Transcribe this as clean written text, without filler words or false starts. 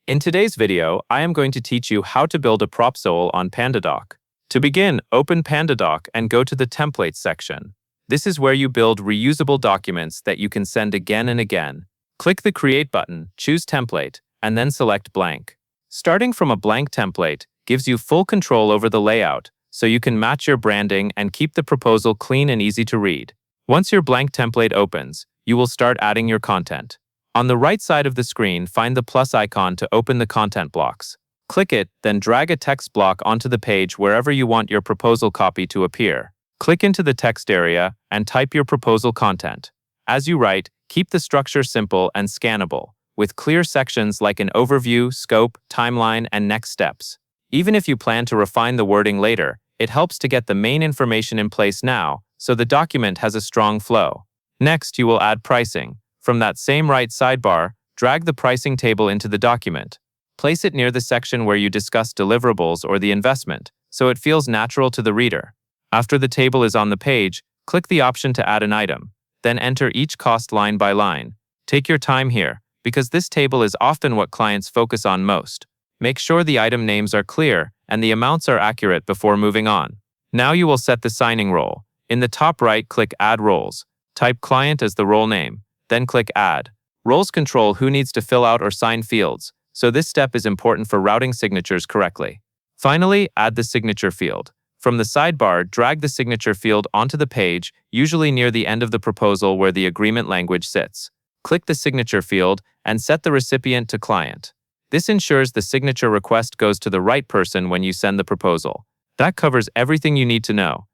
In today's video, I am going to teach you how to build a Propsoal on Pandadoc. To begin, open Pandadoc and go to the Templates section. This is where you build reusable documents that you can send again and again. Click the Create button, choose Template, and then select Blank. Starting from a blank template gives you full control over the layout, so you can match your branding and keep the proposal clean and easy to read. Once your blank template opens, you will start adding your content. On the right side of the screen, find the plus icon to open the content blocks. Click it, then drag a text block onto the page wherever you want your proposal copy to appear. Click into the text area and type your proposal content. As you write, keep the structure simple and scannable, with clear sections like an overview, scope, timeline, and next steps. Even if you plan to refine the wording later, it helps to get the main information in place now, so the document has a strong flow. Next, you will add pricing. From that same right sidebar, drag the pricing table into the document. Place it near the section where you discuss deliverables or the investment, so it feels natural to the reader. After the table is on the page, click the option to add an item. Then enter each cost line by line. Take your time here, because this table is often what clients focus on most. Make sure the item names are clear and the amounts are accurate before moving on. Now you will set the signing role. In the top right, click Add Roles. Type Client as the role name. Then click Add. Roles control who needs to fill out or sign fields, so this step is important for routing signatures correctly. Finally, add the signature field. From the sidebar, drag the signature field onto the page, usually near the end of the proposal where the agreement language sits. Click the signature field and set the recipient to client. This ensures the signature request goes to the right person when you send the proposal. That covers everything you need to know.